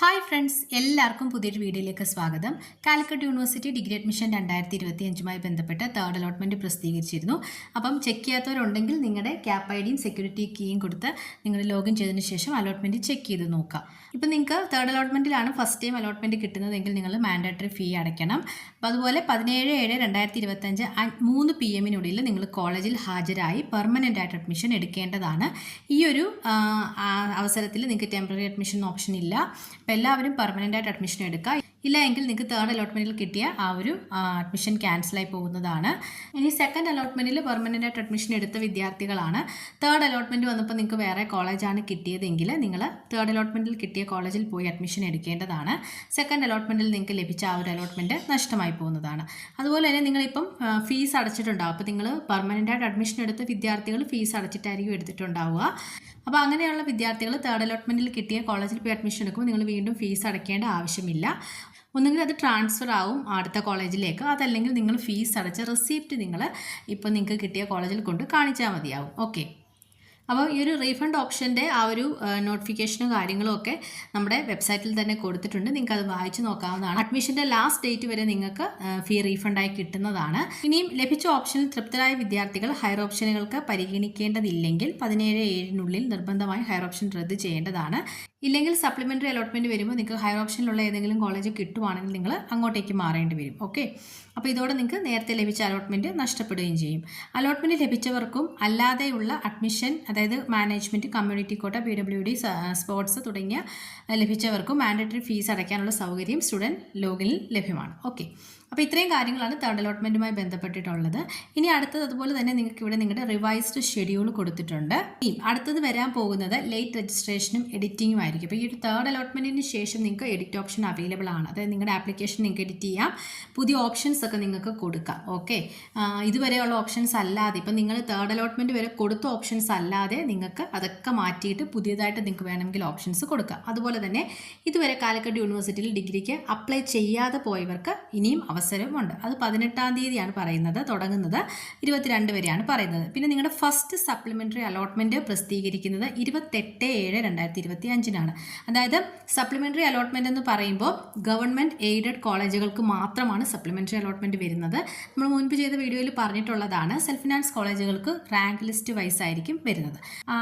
Hi friends, എല്ലാവർക്കും പുതിയൊരു വീഡിയോയിലേക്ക് സ്വാഗതം. കാലിക്കറ്റ് യൂണിവേഴ്സിറ്റി ഡിഗ്രി അഡ്മിഷൻ 2025 ബന്ധപ്പെട്ട് തേർഡ് അലോട്ട്മെൻറ്റ് പ്രസിദ്ധീകരിച്ചിരുന്നു. അപ്പം ചെക്ക് ചെയ്യാത്തവരുണ്ടെങ്കിൽ നിങ്ങളുടെ ക്യാപ് ഐ ഡിയും സെക്യൂരിറ്റി കീയും കൊടുത്ത് നിങ്ങൾ ലോഗിൻ ചെയ്തതിന് ശേഷം അലോട്ട്മെൻറ്റ് ചെക്ക് ചെയ്ത് നോക്കുക. ഇപ്പം നിങ്ങൾക്ക് തേർഡ് അലോട്ട്മെൻറ്റിലാണ് ഫസ്റ്റ് ടൈം അലോട്ട്മെൻറ്റ് കിട്ടുന്നതെങ്കിൽ നിങ്ങൾ മാൻഡേറ്ററി ഫീ അടയ്ക്കണം. അപ്പോൾ അതുപോലെ 17/7/2025 3 PM നിങ്ങൾ കോളേജിൽ ഹാജരായി പെർമനൻ്റ് ആയിട്ട് അഡ്മിഷൻ എടുക്കേണ്ടതാണ്. ഈ ഒരു അവസരത്തിൽ നിങ്ങൾക്ക് ടെമ്പററി അഡ്മിഷൻ ഓപ്ഷൻ ഇല്ല. അപ്പോൾ എല്ലാവരും പെർമനൻ്റ് ആയിട്ട് അഡ്മിഷൻ എടുക്കുക. ഇല്ല എങ്കിൽ നിങ്ങൾക്ക് തേർഡ് അലോട്ട്മെൻറ്റിൽ കിട്ടിയ ആ ഒരു അഡ്മിഷൻ ക്യാൻസലായി പോകുന്നതാണ്. ഇനി സെക്കൻഡ് അലോട്ട്മെൻറ്റിൽ പെർമനൻ്റ് ആയിട്ട് അഡ്മിഷൻ എടുത്ത വിദ്യാർത്ഥികളാണ്. തേർഡ് അലോട്ട്മെൻറ്റ് വന്നപ്പോൾ നിങ്ങൾക്ക് വേറെ കോളേജാണ് കിട്ടിയതെങ്കിൽ നിങ്ങൾ തേർഡ് അലോട്ട്മെൻറ്റിൽ കിട്ടിയ കോളേജിൽ പോയി അഡ്മിഷൻ എടുക്കേണ്ടതാണ്. സെക്കൻഡ് അലോട്ട്മെൻറ്റിൽ നിങ്ങൾക്ക് ലഭിച്ച ആ ഒരു അലോട്ട്മെൻറ്റ് നഷ്ടമായി പോകുന്നതാണ്. അതുപോലെ തന്നെ നിങ്ങളിപ്പം ഫീസ് അടച്ചിട്ടുണ്ടാവും. അപ്പോൾ നിങ്ങൾ പെർമനൻ്റ് ആയിട്ട് അഡ്മിഷൻ എടുത്ത വിദ്യാർത്ഥികൾ ഫീസ് അടച്ചിട്ടായിരിക്കും എടുത്തിട്ടുണ്ടാവുക. അപ്പോൾ അങ്ങനെയുള്ള വിദ്യാർത്ഥികൾ തേർഡ് അലോട്ട്മെൻറ്റിൽ കിട്ടിയ കോളേജിൽ പോയി അഡ്മിഷൻ എടുക്കുമ്പോൾ നിങ്ങൾ വീണ്ടും ഫീസ് അടയ്ക്കേണ്ട ആവശ്യമില്ല. ഒന്നുകിൽ അത് ട്രാൻസ്ഫർ ആവും അടുത്ത കോളേജിലേക്ക്, അതല്ലെങ്കിൽ നിങ്ങൾ ഫീസ് അടച്ച റെസിപ്റ്റ് ഇപ്പോൾ നിങ്ങൾക്ക് കിട്ടിയ കോളേജിൽ കൊണ്ട് കാണിച്ചാൽ മതിയാവും. ഓക്കെ, അപ്പോൾ ഈ ഒരു റീഫണ്ട് ഓപ്ഷൻ്റെ ആ ഒരു നോട്ടിഫിക്കേഷനും കാര്യങ്ങളും ഒക്കെ നമ്മുടെ വെബ്സൈറ്റിൽ തന്നെ കൊടുത്തിട്ടുണ്ട്. നിങ്ങൾക്ക് അത് വായിച്ച് നോക്കാവുന്നതാണ്. അഡ്മിഷൻ്റെ ലാസ്റ്റ് ഡേറ്റ് വരെ നിങ്ങൾക്ക് ഫീ റീഫണ്ടായി കിട്ടുന്നതാണ്. ഇനിയും ലഭിച്ച ഓപ്ഷനിൽ തൃപ്തരായ വിദ്യാർത്ഥികൾ ഹയർ ഓപ്ഷനുകൾക്ക് പരിഗണിക്കേണ്ടതില്ലെങ്കിൽ 17/7 നിർബന്ധമായി ഹയർ ഓപ്ഷൻ റദ്ദ് ചെയ്യേണ്ടതാണ്. ഇല്ലെങ്കിൽ സപ്ലിമെൻ്ററി അലോട്ട്മെൻറ്റ് വരുമ്പോൾ നിങ്ങൾക്ക് ഹയർ ഓപ്ഷനിലുള്ള ഏതെങ്കിലും കോളേജ് കിട്ടുവാണെങ്കിൽ നിങ്ങൾ അങ്ങോട്ടേക്ക് മാറേണ്ടി വരും. ഓക്കെ, അപ്പോൾ ഇതോടെ നിങ്ങൾക്ക് നേരത്തെ ലഭിച്ച അലോട്ട്മെൻറ്റ് നഷ്ടപ്പെടുകയും ചെയ്യും. അലോട്ട്മെൻറ്റ് ലഭിച്ചവർക്കും അല്ലാതെയുള്ള അഡ്മിഷൻ, അതായത് management, community quota, PWD, sports തുടങ്ങിയ ലഭിച്ചവർക്കും മാൻഡേറ്ററി ഫീസ് അടയ്ക്കാനുള്ള സൗകര്യം സ്റ്റുഡൻറ്റ് ലോഗിനിൽ ലഭ്യമാണ്. ഓക്കെ, അപ്പോൾ ഇത്രയും കാര്യങ്ങളാണ് തേർഡ് അലോട്ട്മെൻറ്റുമായി ബന്ധപ്പെട്ടിട്ടുള്ളത്. ഇനി അടുത്തത് അതുപോലെ തന്നെ നിങ്ങൾക്ക് ഇവിടെ നിങ്ങളുടെ റിവൈസ്ഡ് ഷെഡ്യൂൾ കൊടുത്തിട്ടുണ്ട്. അടുത്തത് വരാൻ പോകുന്നത് ലേറ്റ് രജിസ്ട്രേഷനും എഡിറ്റിങ്ങും ആയിരിക്കും. അപ്പോൾ ഈ ഒരു തേർഡ് അലോട്ട്മെൻറ്റിന് ശേഷം നിങ്ങൾക്ക് എഡിറ്റ് ഓപ്ഷൻ അവൈലബിൾ ആണ്. അതായത് നിങ്ങളുടെ ആപ്ലിക്കേഷൻ നിങ്ങൾക്ക് എഡിറ്റ് ചെയ്യാം, പുതിയ ഓപ്ഷൻസ് ഒക്കെ നിങ്ങൾക്ക് കൊടുക്കാം. ഓക്കെ, ഇതുവരെയുള്ള ഓപ്ഷൻസ് അല്ലാതെ ഇപ്പം നിങ്ങൾ തേർഡ് അലോട്ട്മെൻറ്റ് വരെ കൊടുത്ത ഓപ്ഷൻസ് അല്ലാതെ നിങ്ങൾക്ക് അതൊക്കെ മാറ്റിയിട്ട് പുതിയതായിട്ട് നിങ്ങൾക്ക് വേണമെങ്കിൽ ഓപ്ഷൻസ് കൊടുക്കാം. അതുപോലെ തന്നെ ഇതുവരെ കാലിക്കറ്റ് യൂണിവേഴ്സിറ്റിയിൽ ഡിഗ്രിക്ക് അപ്ലൈ ചെയ്യാതെ പോയവർക്ക് ഇനിയും അവസരമുണ്ട്. അത് 18-ാം തീയതിയാണ് പറയുന്നത്, തുടങ്ങുന്നത് 22 വരെയാണ് പറയുന്നത്. പിന്നെ നിങ്ങളുടെ ഫസ്റ്റ് സപ്ലിമെൻ്ററി അലോട്ട്മെൻറ്റ് പ്രസിദ്ധീകരിക്കുന്നത് 28/7/2025 അതായത് സപ്ലിമെൻ്ററി അലോട്ട്മെൻറ്റ് എന്ന് പറയുമ്പോൾ ഗവൺമെൻറ് എയ്ഡഡ് കോളേജുകൾക്ക് മാത്രമാണ് സപ്ലിമെൻ്ററി അലോട്ട്മെൻറ്റ് വരുന്നത്. നമ്മൾ മുൻപ് ചെയ്ത വീഡിയോയിൽ പറഞ്ഞിട്ടുള്ളതാണ്. സെൽഫ് ഫിനാൻസ് കോളേജുകൾക്ക് റാങ്ക് ലിസ്റ്റ് വൈസ് ആയിരിക്കും വരുന്നത്.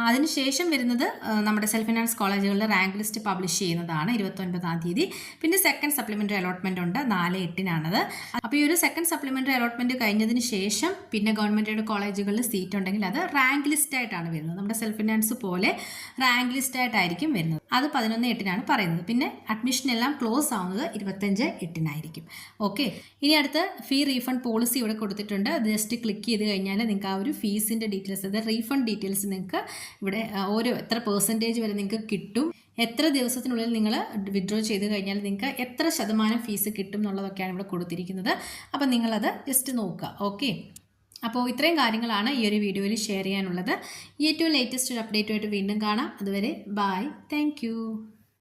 അതിനുശേഷം വരുന്നത് നമ്മുടെ സെൽഫ് ഫിനാൻസ് കോളേജുകളുടെ റാങ്ക് ലിസ്റ്റ് പബ്ലിഷ് ചെയ്യുന്നതാണ് 29-ാം തീയതി. പിന്നെ സെക്കൻഡ് സപ്ലിമെൻ്ററി അലോട്ട്മെൻറ്റ് ഉണ്ട് 4/8. അപ്പോൾ ഈ ഒരു സെക്കൻഡ് സപ്ലിമെൻ്ററി അലോട്ട്മെൻറ്റ് കഴിഞ്ഞതിന് ശേഷം പിന്നെ ഗവൺമെൻറ് കോളേജുകളിൽ സീറ്റ് ഉണ്ടെങ്കിൽ അത് റാങ്ക് ലിസ്റ്റ് ആയിട്ടാണ് വരുന്നത്. നമ്മുടെ സെൽഫ് ഫിനാൻസ് പോലെ റാങ്ക് ലിസ്റ്റ് ആയിട്ടായിരിക്കും വരുന്നത്. അത് 11/8 പറയുന്നത്. പിന്നെ അഡ്മിഷൻ എല്ലാം ക്ലോസ് ആവുന്നത് 25/8 ഓക്കെ, ഇനി അടുത്ത് ഫീ റീഫണ്ട് പോളിസി ഇവിടെ കൊടുത്തിട്ടുണ്ട്. ജസ്റ്റ് ക്ലിക്ക് ചെയ്ത് കഴിഞ്ഞാൽ നിങ്ങൾക്ക് ആ ഒരു ഫീസിൻ്റെ ഡീറ്റെയിൽസ്, അതായത് റീഫണ്ട് ഡീറ്റെയിൽസ് നിങ്ങൾക്ക് ഇവിടെ എത്ര പെർസെൻറ്റേജ് വരെ നിങ്ങൾക്ക് കിട്ടും, എത്ര ദിവസത്തിനുള്ളിൽ നിങ്ങൾ വിഡ്രോ ചെയ്ത് കഴിഞ്ഞാൽ നിങ്ങൾക്ക് എത്ര ശതമാനം ഫീസ് കിട്ടും എന്നുള്ളതൊക്കെയാണ് ഇവിടെ കൊടുത്തിരിക്കുന്നത്. അപ്പോൾ നിങ്ങളത് ജസ്റ്റ് നോക്കുക. ഓക്കെ, അപ്പോൾ ഇത്രയും കാര്യങ്ങളാണ് ഈ ഒരു വീഡിയോയിൽ ഷെയർ ചെയ്യാനുള്ളത്. ഏറ്റവും ലേറ്റസ്റ്റ് ഒരു അപ്ഡേറ്റുമായിട്ട് വീണ്ടും കാണാം. അതുവരെ ബൈ, താങ്ക്